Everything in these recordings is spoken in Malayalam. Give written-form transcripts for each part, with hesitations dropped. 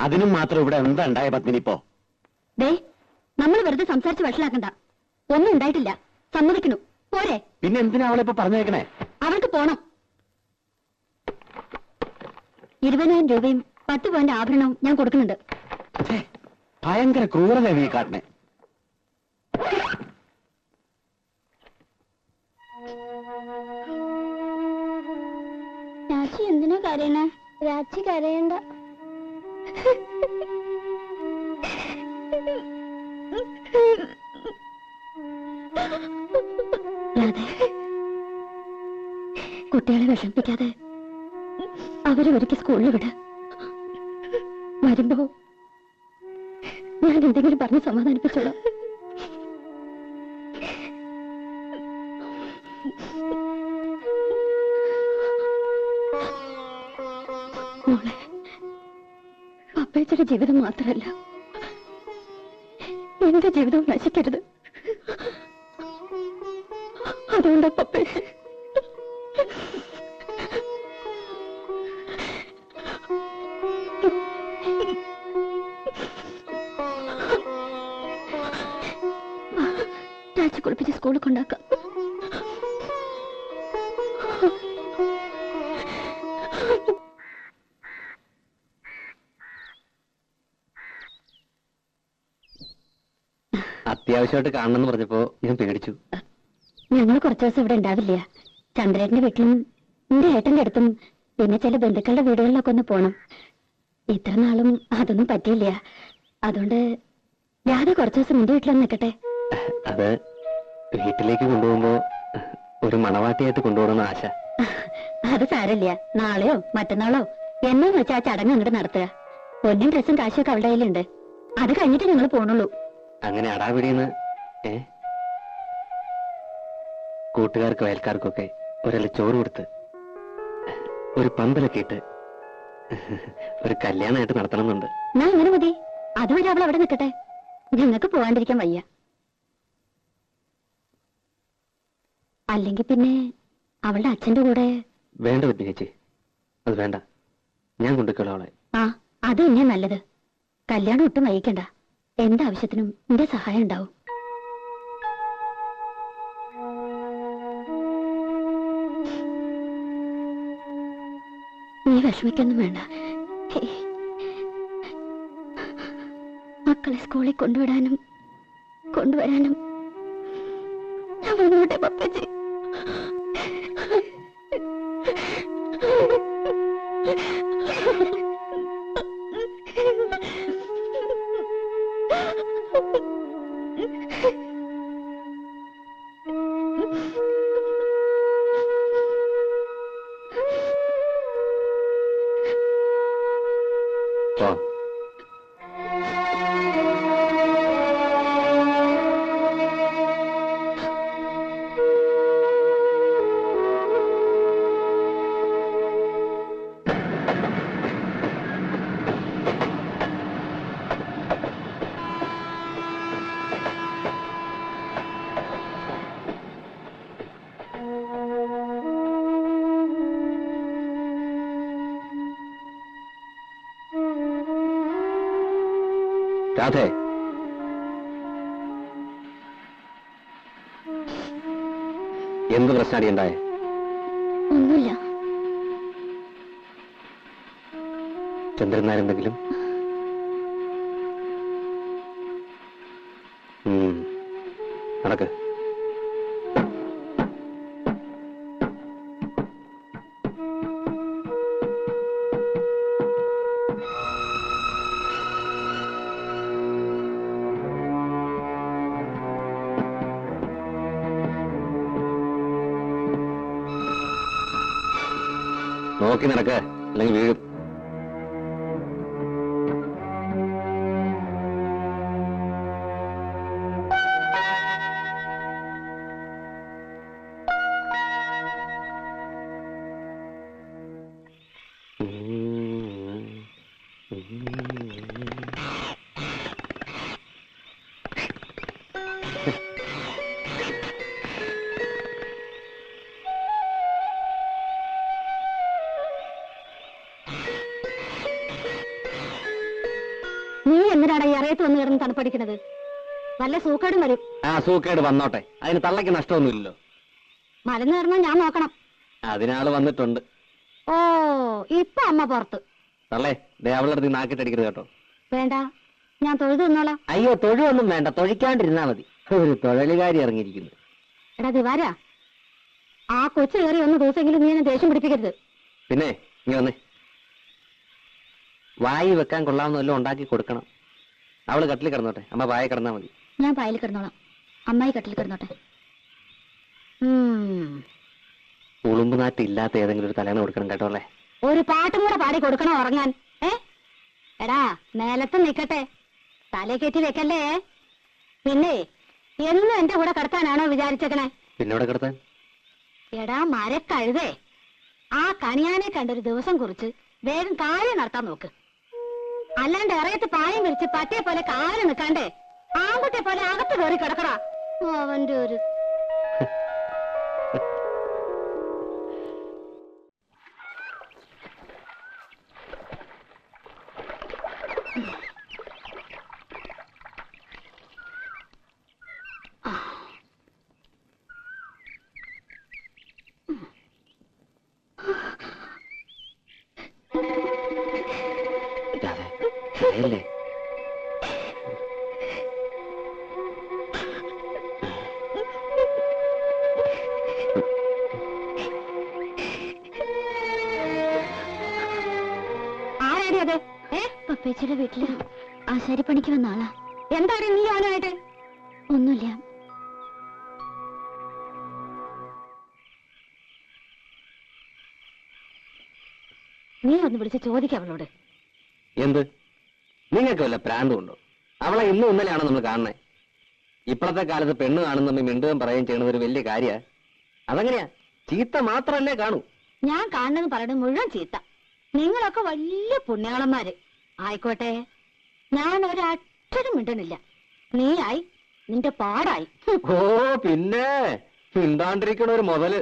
അതിനും മാത്രം ഇവിടെ എന്താ ഉണ്ടായ പത്മിനിപ്പോ? ദേ, നമ്മൾ വെറുതെ സംസാരിച്ച് വഷളാക്കണ്ട. ഒന്നും ഉണ്ടായിട്ടില്ല, സമ്മതിക്കണു. പോരെ? പിന്നെ എന്തിനാ അവളെ ഇപ്പൊ പറഞ്ഞേക്കണേ? അവൾക്ക് പോണം. 20,000 രൂപയും 10 പവന്റെ ആഭരണവും ഞാൻ കൊടുക്കുന്നുണ്ട്. ഭയങ്കര ക്രൂരത നീ കാട്ടണേ. രാജി എന്തിനാ കരയണേ? രാജി കരയണ്ട. കുട്ടികളെ വിഷമിപ്പിക്കാതെ അവരെ ഒരിക്കൽ സ്കൂളിൽ വിട. വരുമ്പോ ഞാൻ എന്തെങ്കിലും പറഞ്ഞ് സമാധാനിപ്പിച്ചോളാം. മോളെ, പപ്പേച്ചയുടെ ജീവിതം മാത്രമല്ല, എന്റെ ജീവിതവും നശിക്കരുത്. അതുകൊണ്ടാ പപ്പേച്ച രാജി കുളിപ്പിച്ച് സ്കൂളിൽ കൊണ്ടാക്കാം. അത്യാവശ്യമായിട്ട് കാണണമെന്ന് പറഞ്ഞപ്പോ ഞാൻ പേടിച്ചു. ഞങ്ങൾ കുറച്ചു ദിവസം ഇവിടെ ഉണ്ടാവില്ല. ചന്ദ്രേട്ടന്റെ വീട്ടിലും എന്റെ ഏട്ടന്റെ അടുത്തും പിന്നെ ചില ബന്ധുക്കളുടെ വീടുകളിലൊക്കെ ഒന്ന് പോണം. ഇത്ര നാളും അതൊന്നും പറ്റിയില്ല. അതുകൊണ്ട് രാധ കുറച്ചു ദിവസം എന്റെ വീട്ടിലൊന്ന് നിൽക്കട്ടെ. അത് വീട്ടിലേക്ക് കൊണ്ടുപോകുമ്പോ ഒരു മണവാട്ടിയായിട്ട് കൊണ്ടുപോകണമെന്ന് ആശ. അത് സാരമില്ല. നാളെയോ മറ്റന്നാളോ എന്നെന്ന് വെച്ചാൽ ആ ചടങ്ങ് അങ്ങോട്ട് നടത്തുക. പൊന്നും ഡ്രസ്സും കാശൊക്കെ അവളുടെ കയ്യിലുണ്ട്. അത് കഴിഞ്ഞിട്ട് നിങ്ങൾ പോണുള്ളൂ. അങ്ങനെ അടാപിടിയെന്ന് കൂട്ടുകാർക്കും അയൽക്കാർക്കൊക്കെ ഒരല്ല ചോറ് കൊടുത്ത് ഒരു പന്തലൊക്കെ ഇട്ട് ഒരു കല്യാണമായിട്ട് നടത്തണമെന്നുണ്ട്. ഞാൻ അങ്ങനെ മതി. അതുവരെ അവൾ അവിടെ നിൽക്കട്ടെ. ഞങ്ങൾക്ക് പോവാണ്ടിരിക്കാൻ വയ്യ. അല്ലെങ്കിൽ പിന്നെ അവളുടെ അച്ഛന്റെ കൂടെ. വേണ്ട പറ്റി ചേച്ചി, അത് വേണ്ട. ഞാൻ കൊണ്ടുവയ്ക്കോളാം അവളെ. ആ, അത് തന്നെയാ നല്ലത്. കല്യാണം ഒട്ടും വൈകിക്കണ്ട. എന്താവശ്യത്തിനും എന്റെ സഹായം ഉണ്ടാവും. നീ വിഷമിക്കൊന്നും വേണ്ട. മക്കളെ സ്കൂളിൽ കൊണ്ടുവിടാനും കൊണ്ടുവരാനും ഞാൻ വന്നോട്ടെ പപ്പച്ചി. രാധേ, എന്ത് പ്രശ്നമാണ് ഉണ്ടായേ? ഒന്നുമില്ല. ചന്ദ്രൻ നാരെന്തെങ്കിലും? നടക്ക്. നോക്കി നടക്ക്, അല്ലെങ്കിൽ വീഴും. മഴയത്ത് വന്ന് കിടന്ന് തണുപ്പടിക്കണത്? വല്ല സൂക്കേടും വരും. ആ സൂക്കേട് വന്നോട്ടെ, അതിന് തള്ളയ്ക്ക് നഷ്ടമൊന്നുമില്ലല്ലോ. മലന്ന് കയറുന്ന ഞാൻ നോക്കണം. അതിനാള് വന്നിട്ടുണ്ട്. ഓ, ഇപ്പൊ അമ്മ പുറത്ത്. തള്ളേ, അവളുടെ അടുത്ത് നാക്കിട്ടടിക്കരുത് കേട്ടോ. വേണ്ട, ഞാൻ തൊഴുതു നിന്നോളാം. അയ്യോ, തൊഴുവൊന്നും വേണ്ട, തൊഴിക്കാണ്ടിരുന്നാ മതി. ഒരു തൊഴിലുകാരി ഇറങ്ങിയിരിക്കുന്നു. എടാ ദിവാരാ, ആ കൊച്ചു കയറി ഒന്ന് ദിവസമെങ്കിലും നീ എന്നെ ദേഷ്യം പിടിപ്പിക്കരുത്. പിന്നെ ഇനി വന്നേ, വായി വെക്കാൻ കൊള്ളാവുന്ന വല്ലതും ഉണ്ടാക്കി കൊടുക്കണം. അവള് കട്ടിൽ കിടന്നോട്ടെ, അമ്മ വായ കിടന്നാ മതി. ഞാൻ പായൽ കിടന്നോളാം, അമ്മായി കട്ടിൽ കിടന്നോട്ടെ. ഉളുമ്പ് നാറ്റ് ഇല്ലാത്ത ഏതെങ്കിലും ഒരു തലേണ കൊടുക്കണം കേട്ടോ അല്ലേ. ഒരു പാട്ടും കൂടെ പാടി കൊടുക്കണോ ഉറങ്ങാൻ? എടാ നേലത്ത് നിക്കട്ടെ, തലേ കയറ്റി വെക്കല്ലേ. പിന്നെ എന്നും എന്റെ കൂടെ കിടത്താനാണോ വിചാരിച്ചേക്കണേ? പിന്നെ ഇവിടെ കിടത്താൻ? എടാ മരക്കഴുതേ, ആ കണിയാനെ കണ്ടൊരു ദിവസം കുറിച്ച് വേഗം കാര്യം നടത്താൻ നോക്ക്. അല്ലാണ്ട് ഇറയത്ത് പായം വിരിച്ച് പട്ടിയെ പോലെ കാലം നിൽക്കാണ്ടേ ആൺകുട്ടിയെ പോലെ അകത്ത് കയറി കിടക്കടാ. അവന്റെ ഒരു അല്ലേ ആരാടി അത്? പപ്പേച്ചിയുടെ വീട്ടില് ആശാരിപ്പണിക്ക് വന്ന ആളാ. എന്താണ് നീ അവനായിട്ട്? ഒന്നുമില്ല. നീ ഒന്ന് വിളിച്ച് ചോദിക്കാം അവളോട്. എന്ത്? നിങ്ങൾക്ക് വല്ല പ്രാന്തമുണ്ടോ? അവളെ ഇന്നും ഇന്നലെയാണോ നമ്മൾ കാണുന്നേ? ഇപ്പോഴത്തെ കാലത്ത് പെണ്ണ് കാണുന്ന മിണ്ടുകയും പറയുകയും ചെയ്യണത് ഒരു വലിയ കാര്യ. അതെങ്ങനെയാ? ചീത്ത മാത്രല്ലേ കാണൂ. ഞാൻ കാണുന്നത് പറയുന്നത് മുഴുവൻ ചീത്ത. നിങ്ങളൊക്കെ വലിയ പുണ്യാളന്മാര് ആയിക്കോട്ടെ. ഞാൻ ഒരക്ഷരം മിണ്ടണില്ല. നീയായി, നിന്റെ പാടായി. ഓ പിന്നെ മിണ്ടാണ്ടിരിക്കണ ഒരു മുതല്.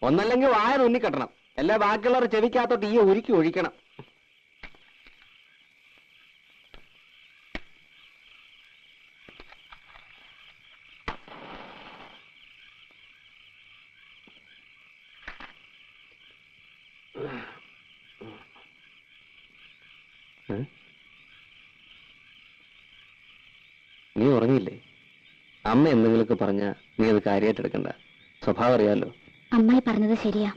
ഒന്നല്ലെങ്കിൽ വായ തുന്നിക്കെട്ടണം, എല്ലാ ബാക്കിയുള്ളവർ ചെവിക്കകത്തോട്ട് ഈ ഉരുക്കി ഒഴിക്കണം. നീ ഉറങ്ങിയില്ലേ? അമ്മ എന്തെങ്കിലുമൊക്കെ പറഞ്ഞ നീ അത് കാര്യമായിട്ട് എടുക്കണ്ട. സ്വഭാവം അറിയാലോ. അമ്മായി പറഞ്ഞത് ശരിയാ.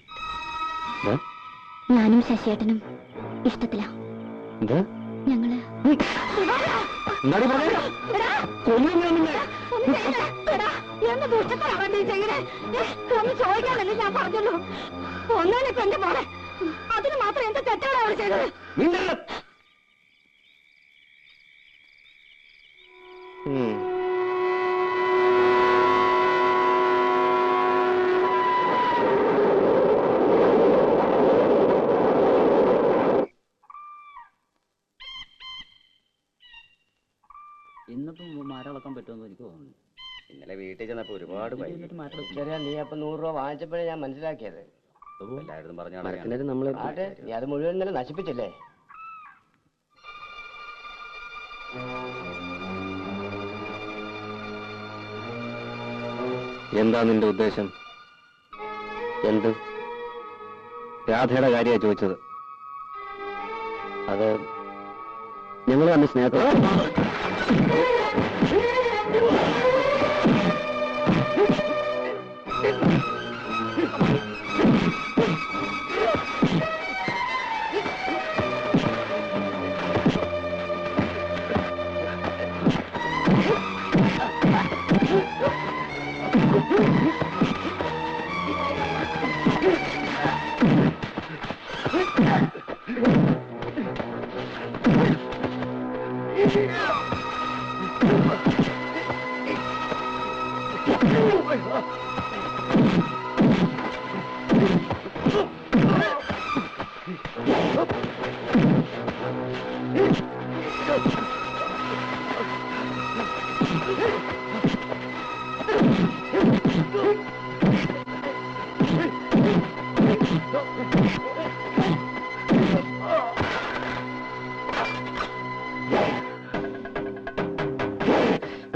ഞാനും ശശിയേട്ടനും ഇഷ്ടത്തിലാ. ഞങ്ങള് ചോദിക്കാനല്ലേ ഞാൻ പറഞ്ഞുള്ളൂ. ഒന്നാണിപ്പോ എന്റെ മോളെ, അതിന് മാത്രം എന്താ തെറ്റാണ് അവൾ ചെയ്തത്? ഇന്നിപ്പം മാരളക്കാൻ പറ്റുമെന്ന് എനിക്ക് തോന്നുന്നു. ഇന്നലെ വീട്ടിൽ ചെന്നപ്പോ ഒരുപാട് ശരിയാ, നീ അപ്പൊ 100 രൂപ വാങ്ങിച്ചപ്പോഴേ ഞാൻ മനസ്സിലാക്കിയത്. എല്ലായിടത്തും പറഞ്ഞാൽ നീ അത് മുഴുവൻ ഇന്നലെ നശിപ്പിച്ചില്ലേ? എന്താ നിന്റെ ഉദ്ദേശം? എന്ത്? രാധയുടെ കാര്യ ചോദിച്ചത്. അത് ഞങ്ങൾ തന്നെ സ്നേഹത്തോടെ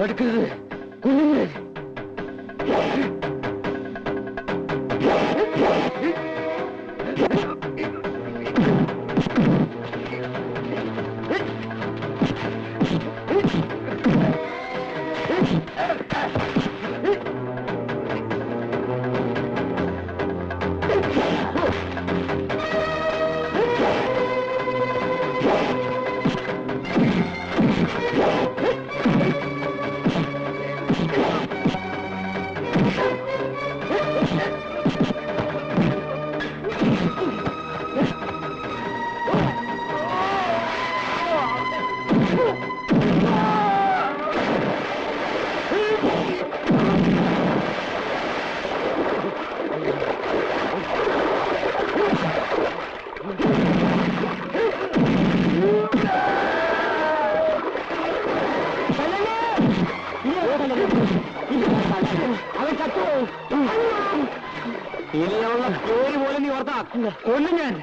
അടുക്കരുത്, കൊല്ലുന്നത്. ഇനിയുള്ള ജോലി പോലെ നീ ഓർത്താ കൊല്ലും ഞാൻ.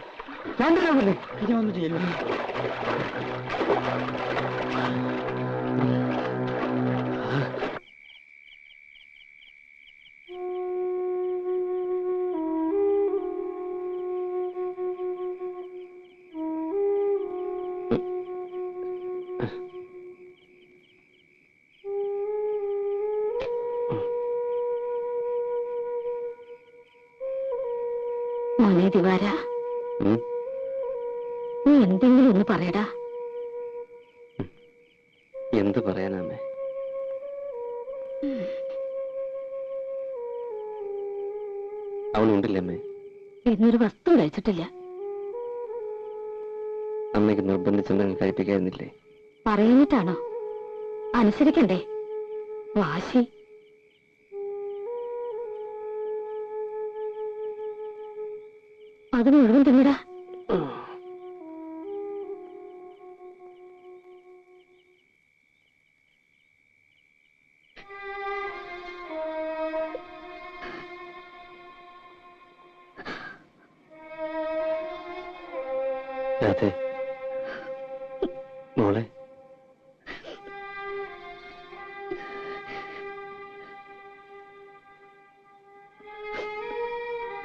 ചന്ദ്രനെ ഇനി ഒന്നും ചെയ്യലോ. മോനെ ദിവാര, നീ എന്തെങ്കിലും ഒന്ന് പറയടാ. എന്ത് പറയാനാമേ? അവളുണ്ടില്ലേ അമ്മേ? എന്നൊരു വസ്തു കഴിച്ചിട്ടില്ല. അമ്മയ്ക്ക് നിർബന്ധിച്ചെന്തെങ്കിലും കഴിപ്പിക്കായിരുന്നില്ലേ? പറയുന്നിട്ടാണോ? അനുസരിക്കണ്ടേ? വാശി. അത് മുഴുവൻ തിന്നിടാ. രാധേ, മോളെ,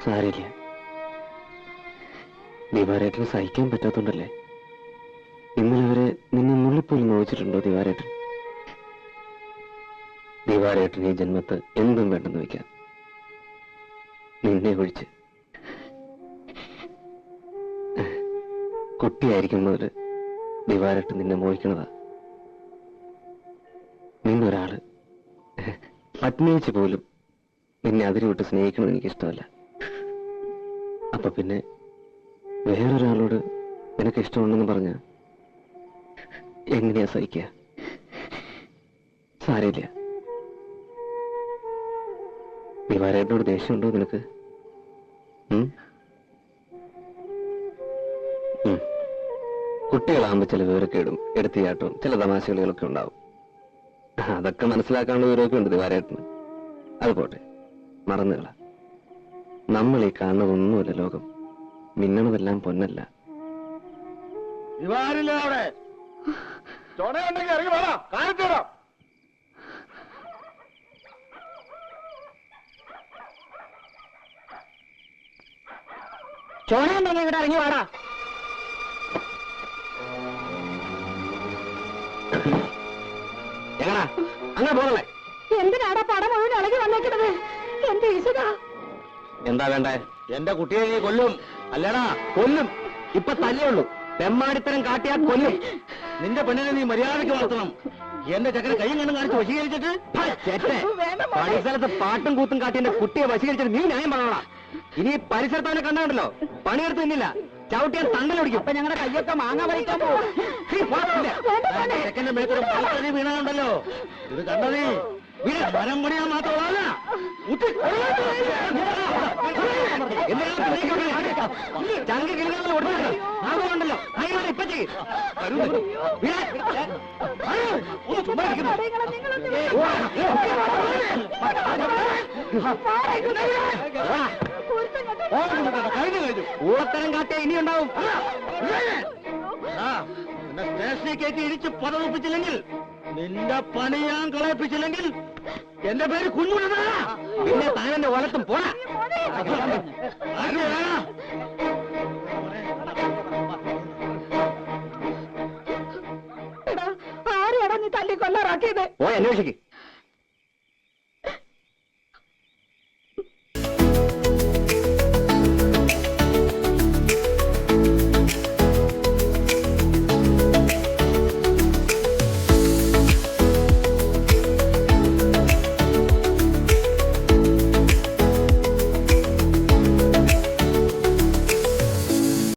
സാരില്ല. ദിവാരേട്ടന് സഹിക്കാൻ പറ്റാത്തോണ്ടല്ലേ. ഇന്നലെ വരെ നിന്നെ നുള്ളിപ്പോലും നോവിച്ചിട്ടുണ്ടോ ദിവാരേട്ടൻ? ദിവാരേട്ടൻ ഈ ജന്മത്ത് എന്തും വേണ്ടെന്ന് വെക്കാം, നിന്നെ ഒഴിച്ച്. കുട്ടിയായിരിക്കും മുതല് ദിവാരേട്ടൻ നിന്നെ മോഹിക്കണതാ. നിന്നൊരാള് പത്നിയിച്ച് പോലും നിന്നെ അതിരുവിട്ട് സ്നേഹിക്കണമെന്ന് എനിക്കിഷ്ടമല്ല. അപ്പൊ പിന്നെ വേറൊരാളോട് നിനക്ക് ഇഷ്ടമുണ്ടെന്ന് പറഞ്ഞ എങ്ങനെയാ സഹിക്കുക? സാരമില്ല. ദിവാരേട്ടനോട് ദേഷ്യമുണ്ടോ നിനക്ക്? കുട്ടികളാകുമ്പോ ചില വിവരക്കേടും എടുത്തിയാട്ടവും ചില തമാശകളികളൊക്കെ ഉണ്ടാവും. അതൊക്കെ മനസ്സിലാക്കാനുള്ള വിവരമൊക്കെ ഉണ്ട് ദിവാരേട്ടന്. അത് പോട്ടെ, മറന്നുകള. നമ്മൾ ഈ കാണുന്നതൊന്നുമല്ല ലോകം. മിന്നണതെല്ലാം പൊന്നല്ല. അവിടെ ചുണയുണ്ടെങ്കിൽ ഇറങ്ങി വേണം കാണിച്ചോടാം. ചോണയുണ്ടെങ്കിൽ ഇവിടെ ഇറങ്ങി വാടാ. എങ്ങനാ അങ്ങനെ പോകണേ? എന്തിനാടാ പടം മുഴുവൻ ഇളകി വന്നേക്കണത്? എന്റെ ഈശ്വരാ, എന്താ വേണ്ടേ? എന്റെ കുട്ടിയെ നീ കൊല്ലും അല്ലേടാ? കൊല്ലും. ഇപ്പൊ തല്ലേയുള്ളൂ. തെമ്മാടിത്തരം കാട്ടിയാൽ കൊല്ലും. നിന്റെ പെണ്ണിനെ നീ മര്യാദയ്ക്ക് വളർത്തണം. എന്റെ ചക്കര കൈയും കണ്ണും കാണിച്ച് വശീകരിച്ചിട്ട് പരിസരത്ത് പാട്ടും കൂത്തും കാട്ടി എന്റെ കുട്ടിയെ വശീകരിച്ചിട്ട് നീ ന്യായം പറഞ്ഞോളാം. ഇനി പരിസരത്ത് അവനെ കണ്ടോ പണിയെടുത്ത് നിന്നില്ല, ചവിട്ടിയാൽ തണ്ടലൊടിക്കും. അപ്പൊ ഞങ്ങളുടെ കയ്യൊക്കെ മാങ്ങ പറിക്കാൻ പോകും. ചെക്കന്റെ മേത്തൊരു പലതരം വീണുണ്ടല്ലോ. ഇത് കണ്ടോ നീ? മരം പണിയാൻ മാത്രമല്ല ചങ്ക് കിളികളെ ഒടുക്കണ്ടല്ലോ. ഇപ്പൊ ചെയ്യും. ഊളത്തരം കാട്ടിയ ഇനിയുണ്ടാവും. സ്റ്റേഷനിൽ കയറ്റി ഇടിച്ച് പതപ്പിച്ചില്ലെങ്കിൽ നിന്റെ പണി ഞാൻ കളയിപ്പിച്ചില്ലെങ്കിൽ എന്റെ പേര് കുഞ്ഞുണ്ണ. പിന്നെ താനെന്റെ ഓലത്തും പോടാ. ആരെയാടാ നീ തല്ലി കൊല്ലാറാക്കിയത്? പോയി അന്വേഷിക്ക്.